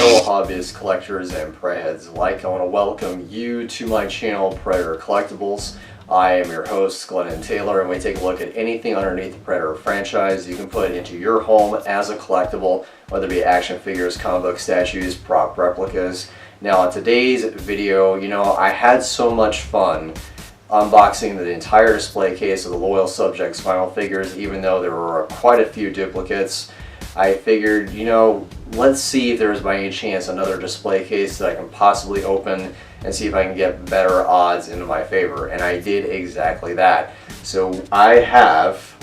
fellow hobbyists, collectors, and prey heads alike. I want to welcome you to my channel, Predator Collectibles. I am your host, Glennon Taylor, and we take a look at anything underneath the Predator franchise you can put into your home as a collectible, whether it be action figures, comic book statues, prop replicas. Now, in today's video, I had so much fun unboxing the entire display case of the Loyal Subjects vinyl figures, even though there were quite a few duplicates. I figured, let's see if there's by any chance another display case that I can possibly open and see if I can get better odds into my favor. And I did exactly that. So I have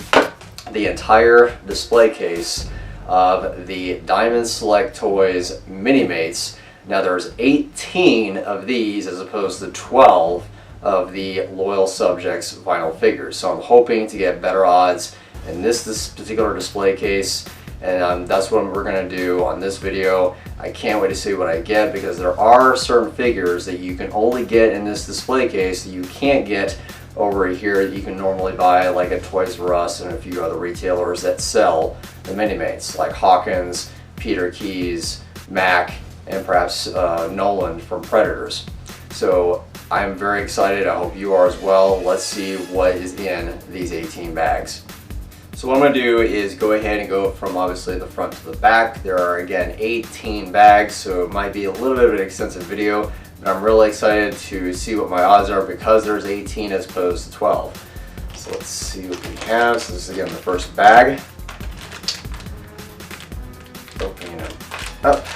the entire display case of the Diamond Select Toys Minimates. Now there's 18 of these as opposed to 12 of the Loyal Subjects vinyl figures. So I'm hoping to get better odds in this particular display case. And that's what we're going to do on this video. I can't wait to see what I get, because there are certain figures that you can only get in this display case that you can't get over here that you can normally buy, like at Toys R Us and a few other retailers that sell the Minimates, like Hawkins, Peter Keyes, Mac, and perhaps Nolan from Predators. So I'm very excited. I hope you are as well. Let's see what is in these 18 bags. So what I'm going to do is go ahead and go from obviously the front to the back. There are again 18 bags, so it might be a little bit of an extensive video, but I'm really excited to see what my odds are because there's 18 as opposed to 12. So let's see what we have. So this is again the first bag. Opening it up.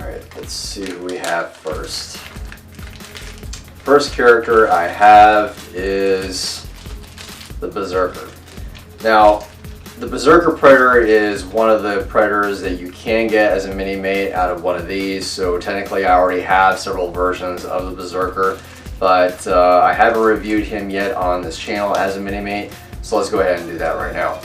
Alright, let's see who we have first. First character I have is the Buzzard. Now, the Berserker Predator is one of the Predators that you can get as a mini-mate out of one of these, so technically I already have several versions of the Berserker, but I haven't reviewed him yet on this channel as a mini-mate, so let's go ahead and do that right now.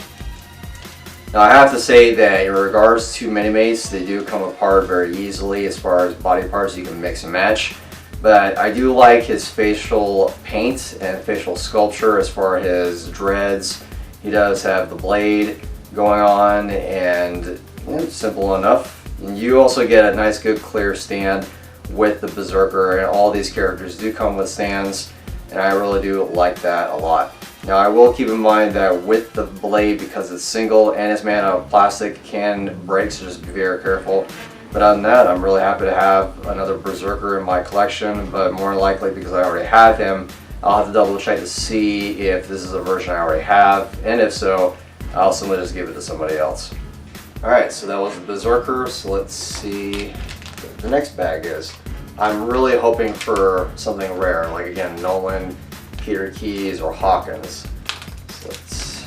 Now I have to say that in regards to mini-mates, they do come apart very easily as far as body parts you can mix and match. But I do like his facial paint and facial sculpture as far as his dreads. He does have the blade going on, and it's simple enough. And you also get a nice good clear stand with the Berserker, and all these characters do come with stands, and I really do like that a lot. Now I will keep in mind that with the blade, because it's single and it's made out of plastic, it can break, so just be very careful. But other than that, I'm really happy to have another Berserker in my collection, but more likely because I already have him, I'll have to double check to see if this is a version I already have, and if so, I'll simply just give it to somebody else. Alright, so that was the Berserker, so let's see what the next bag is. I'm really hoping for something rare, like again, Nolan, Peter Keyes, or Hawkins. So let's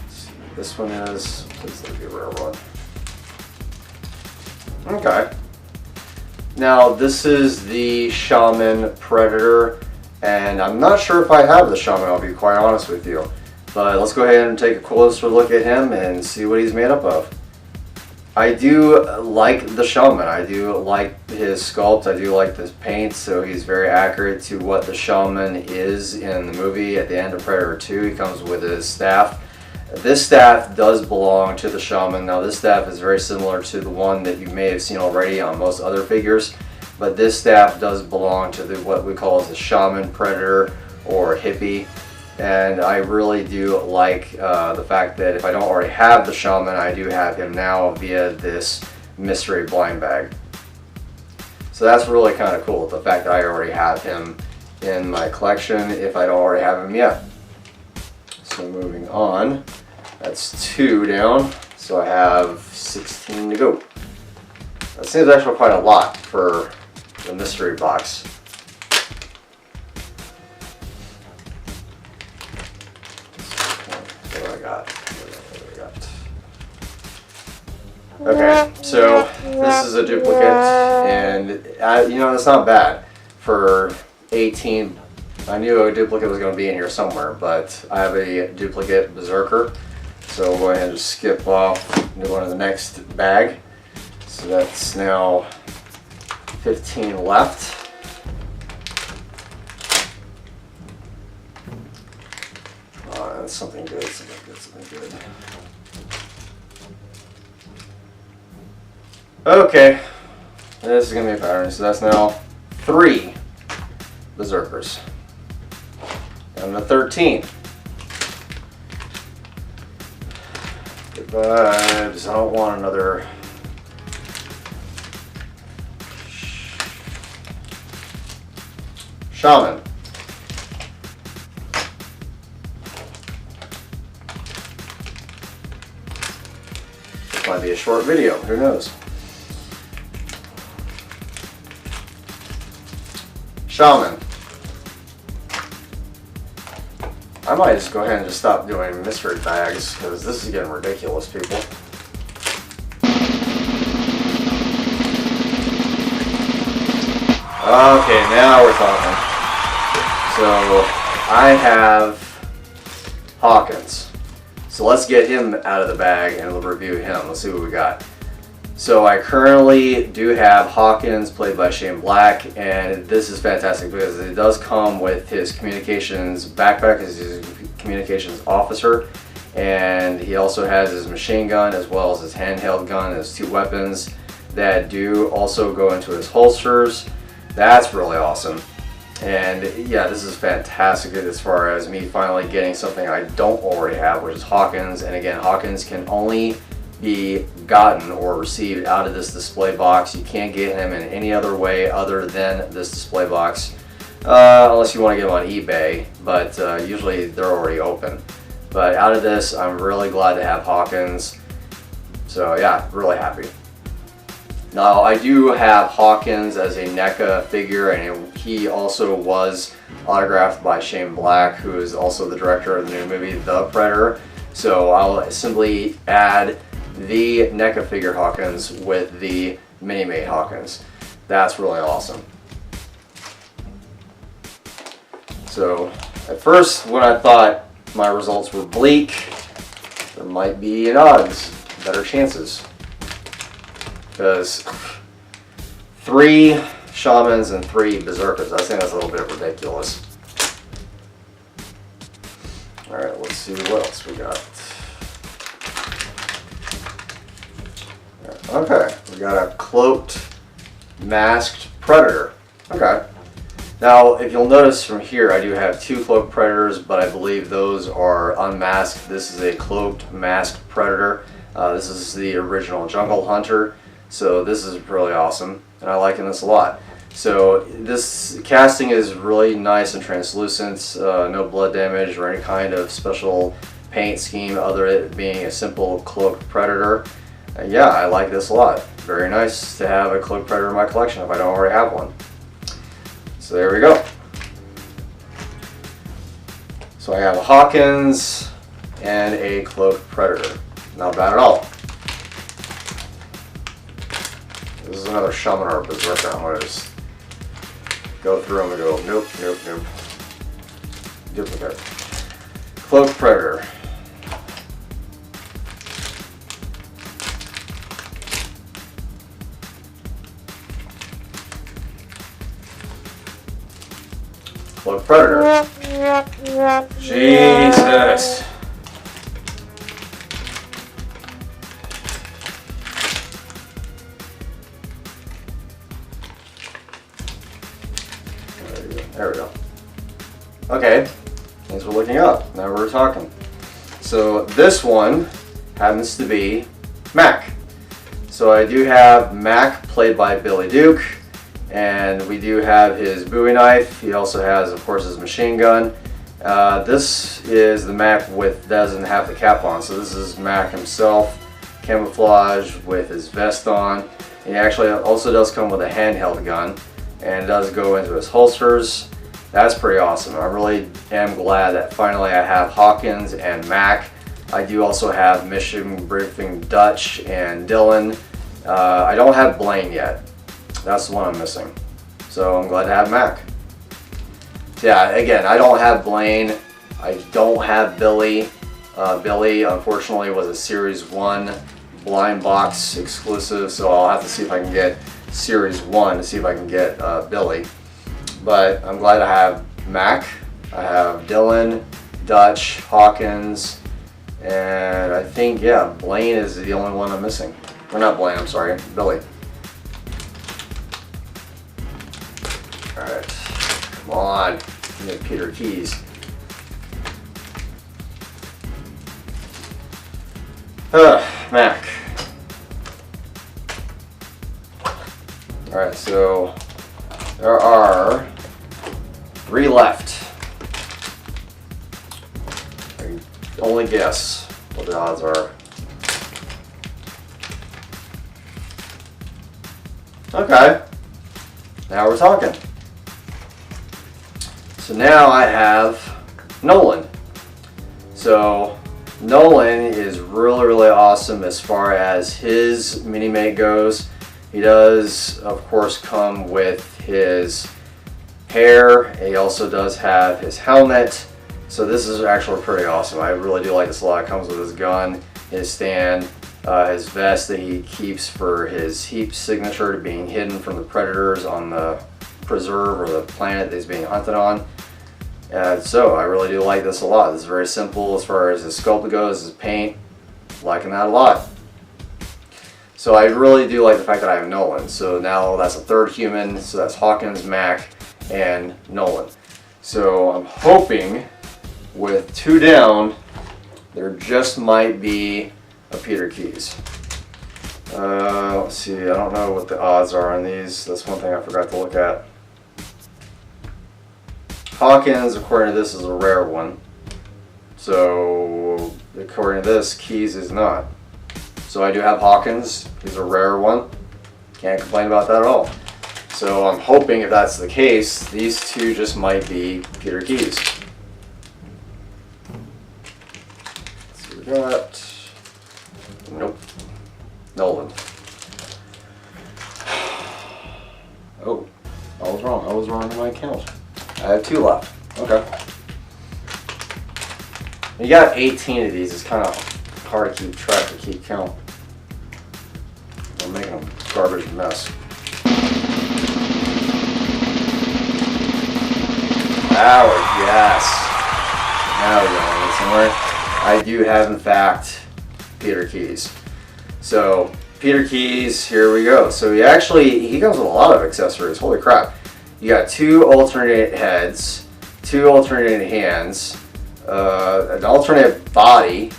see what this one is. Please let it be a rare one. Okay. Now this is the Shaman Predator, and I'm not sure if I have the Shaman, I'll be quite honest with you. But let's go ahead and take a closer look at him and see what he's made up of. I do like the Shaman. I do like his sculpt. I do like this paint, so he's very accurate to what the Shaman is in the movie at the end of Predator 2. He comes with his staff. This staff does belong to the Shaman. Now this staff is very similar to the one that you may have seen already on most other figures, but this staff does belong to what we call as the Shaman Predator or Hippie, and I really do like the fact that if I don't already have the Shaman, I do have him now via this mystery blind bag. So that's really kind of cool, the fact that I already have him in my collection if I don't already have him yet. So moving on, that's 2 down, so I have 16 to go. That seems actually quite a lot for the mystery box. What do I got? Okay, so this is a duplicate, and it's not bad for 18. I knew a duplicate was going to be in here somewhere, but I have a duplicate Berserker, so we'll go ahead and just skip off and go on to the next bag. So that's now 15 left. That's something good, something good, something good. Okay, this is gonna be a pattern. So that's now 3 Berserkers. And the 13th. Good vibes. I don't want another. Shaman. This might be a short video, who knows? Shaman. I might just go ahead and just stop doing mystery bags because this is getting ridiculous, people. Okay, now we're talking. So I have Hawkins. So let's get him out of the bag and we'll review him. Let's see what we got. So I currently do have Hawkins, played by Shane Black, and this is fantastic because it does come with his communications backpack as his communications officer, and he also has his machine gun as well as his handheld gun, his 2 weapons that do also go into his holsters. That's really awesome. And yeah, this is fantastic as far as me finally getting something I don't already have, which is Hawkins. And again, Hawkins can only be gotten or received out of this display box. You can't get him in any other way other than this display box, unless you want to get them on eBay, but usually they're already open. But out of this, I'm really glad to have Hawkins. So yeah, really happy. Now I do have Hawkins as a NECA figure, and he also was autographed by Shane Black, who is also the director of the new movie The Predator. So I'll simply add the NECA figure Hawkins with the Minimate Hawkins. That's really awesome. So at first, when I thought my results were bleak, there might be an odds, better chances. Because 3 Shamans and 3 Berserkers, I think that's a little bit ridiculous. Alright, let's see what else we got. Okay, we got a Cloaked Masked Predator. Okay. Now, if you'll notice from here, I do have 2 Cloaked Predators, but I believe those are unmasked. This is a Cloaked Masked Predator. This is the original Jungle Hunter. So this is really awesome, and I like this a lot. So this casting is really nice and translucent, no blood damage or any kind of special paint scheme other than it being a simple Cloaked Predator. Yeah, I like this a lot. Very nice to have a Cloaked Predator in my collection if I don't already have one. So there we go. So I have a Hawkins and a Cloaked Predator. Not bad at all. This is another Shaman or Berserker. I'm going to just go through them and go, nope, nope, nope. Duplicate. Cloaked Predator. Cloaked Predator. Jesus. There we go. Okay, things we're looking up. Now we're talking. So this one happens to be Mac. So I do have Mac, played by Billy Duke, and we do have his Bowie knife. He also has, of course, his machine gun. This is the Mac with doesn't have the cap on. So this is Mac himself, camouflage with his vest on. He actually also does come with a handheld gun, and it does go into his holsters. That's pretty awesome. I really am glad that finally I have Hawkins and Mac. I do also have Mission Briefing Dutch and Dylan. I don't have Blaine yet. That's the one I'm missing. So I'm glad to have Mac. Yeah, again, I don't have Blaine. I don't have Billy. Billy, unfortunately, was a Series 1 blind box exclusive, so I'll have to see if I can get Series 1 to see if I can get Billy. But I'm glad I have Mac, I have Dylan, Dutch, Hawkins, and I think, yeah, Blaine is the only one I'm missing. Or not Blaine, I'm sorry, Billy. Alright, come on. Give me Peter Keys. Mac. Alright, so there are 3 left. I can only guess what the odds are. Okay, now we're talking. So now I have Nolan. So Nolan is really awesome as far as his Minimate goes. He does, of course, come with his hair. He also does have his helmet. So this is actually pretty awesome. I really do like this a lot. It comes with his gun, his stand, his vest that he keeps for his heat signature to being hidden from the predators on the preserve or the planet that he's being hunted on. So I really do like this a lot. This is very simple as far as his sculpt goes, his paint. Liking that a lot. So I really do like the fact that I have Nolan. So now that's a 3rd human. So that's Hawkins, Mac, and Nolan. So I'm hoping with 2 down, there just might be a Peter Keys. Let's see, I don't know what the odds are on these. That's one thing I forgot to look at. Hawkins, according to this, is a rare one. So, according to this, Keys is not. So I do have Hawkins. He's a rare one. Can't complain about that at all. So I'm hoping if that's the case, these 2 just might be Peter Keys. Let's see what we got. Nope. Nolan. Oh, I was wrong. I was wrong in my count. I have 2 left. Okay. You got 18 of these. It's kind of hard to keep track, to keep count. I'm making a garbage mess. Howard, yes. Now we're going somewhere. I do have, in fact, Peter Keys. So Peter Keys, here we go. So he comes with a lot of accessories. Holy crap! You got 2 alternate heads, 2 alternate hands, an alternate body,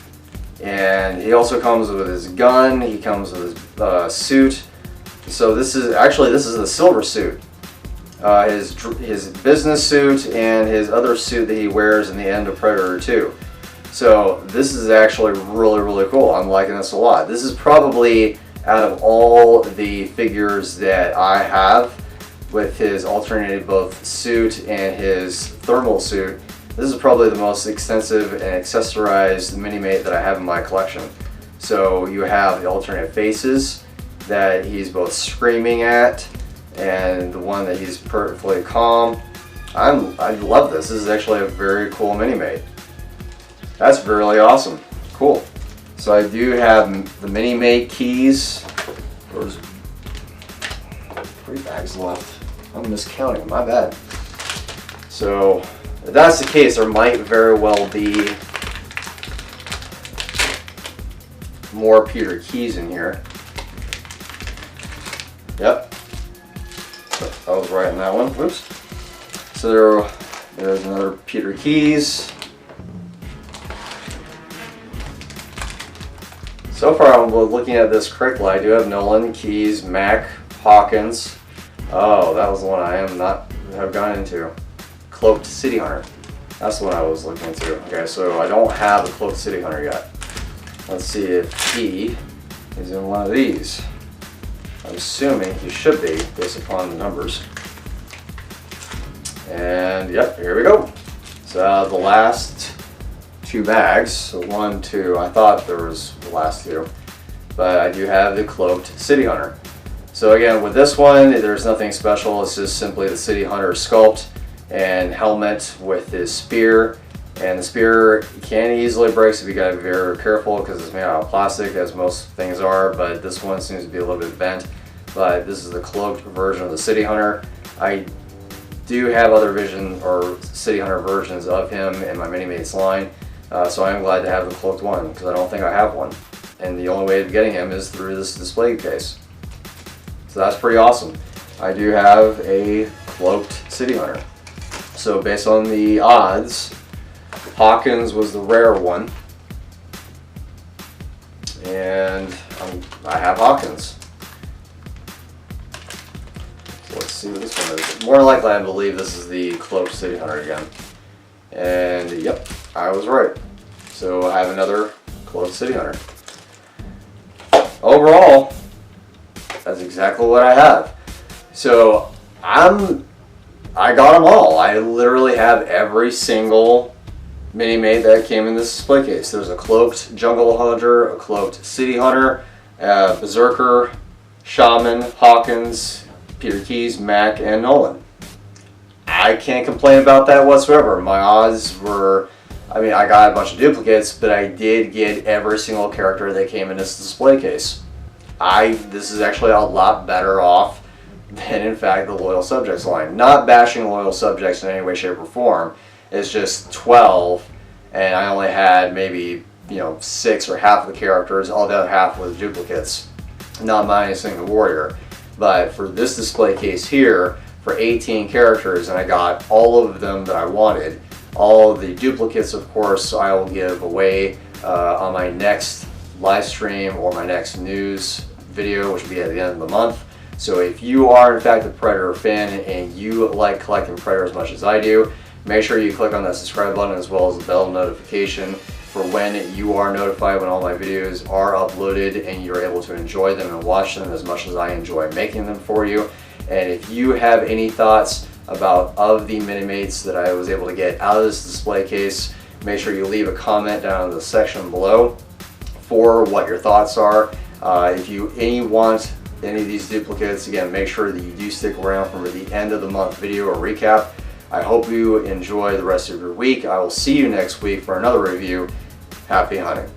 and he also comes with his gun. He comes with his suit. So this is the silver suit. His business suit and his other suit that he wears in the end of Predator 2. So this is actually really cool. I'm liking this a lot. This is probably, out of all the figures that I have, with his alternated both suit and his thermal suit, this is probably the most extensive and accessorized Minimate that I have in my collection. So you have the alternate faces that he's both screaming at, and the one that he's perfectly calm. I love this. This is actually a very cool Minimate. That's really awesome. Cool. So I do have the Minimate keys. There's 3 bags left. I'm miscounting. My bad. So if that's the case, there might very well be more Peter Keys in here. Yep. I was right on that one. Whoops. So there's another Peter Keys. So far, I'm looking at this correctly. I do have Nolan, Keys, Mac, Hawkins. Oh, that was the one I have gone into. Cloaked City Hunter. That's the one I was looking into. Okay, so I don't have the Cloaked City Hunter yet. Let's see if he is in one of these. I'm assuming he should be, based upon the numbers. And yep, here we go. So the last 2 bags, so 1, 2, I thought there was the last 2, but I do have the Cloaked City Hunter. So again, with this one, there's nothing special. It's just simply the City Hunter sculpt and helmet with his spear. And the spear can easily break, so you gotta be very careful because it's made out of plastic, as most things are, but this one seems to be a little bit bent. But this is the cloaked version of the City Hunter. I do have other City Hunter versions of him in my Minimates line, so I am glad to have the cloaked one because I don't think I have one. and the only way of getting him is through this display case. So that's pretty awesome. I do have a Cloaked City Hunter. So based on the odds, Hawkins was the rare one, and I have Hawkins. So let's see what this one is. More likely, I believe this is the Cloaked City Hunter again. And yep, I was right. So I have another Cloaked City Hunter. Overall, that's exactly what I have. So I got them all. I literally have every single Minimate that came in this display case. There's a Cloaked Jungle Hunter, a Cloaked City Hunter, Berserker, Shaman, Hawkins, Peter Keys, Mac, and Nolan. I can't complain about that whatsoever. My odds were, I mean, I got a bunch of duplicates, but I did get every single character that came in this display case. This is actually a lot better off than, in fact, the Loyal Subjects line. Not bashing Loyal Subjects in any way, shape, or form. It's just 12, and I only had maybe, 6 or half of the characters. All the other half was duplicates, not minusing the Warrior. But for this display case here, for 18 characters, and I got all of them that I wanted. All of the duplicates, of course, I will give away on my next live stream or my next news video, which will be at the end of the month. So if you are in fact a Predator fan and you like collecting Predator as much as I do, make sure you click on that subscribe button as well as the bell notification for when you are notified when all my videos are uploaded and you're able to enjoy them and watch them as much as I enjoy making them for you. And if you have any thoughts about the Minimates that I was able to get out of this display case, make sure you leave a comment down in the section below for what your thoughts are. If you want any of these duplicates, again, make sure that you do stick around for the end of the month video or recap. I hope you enjoy the rest of your week. I will see you next week for another review. Happy hunting.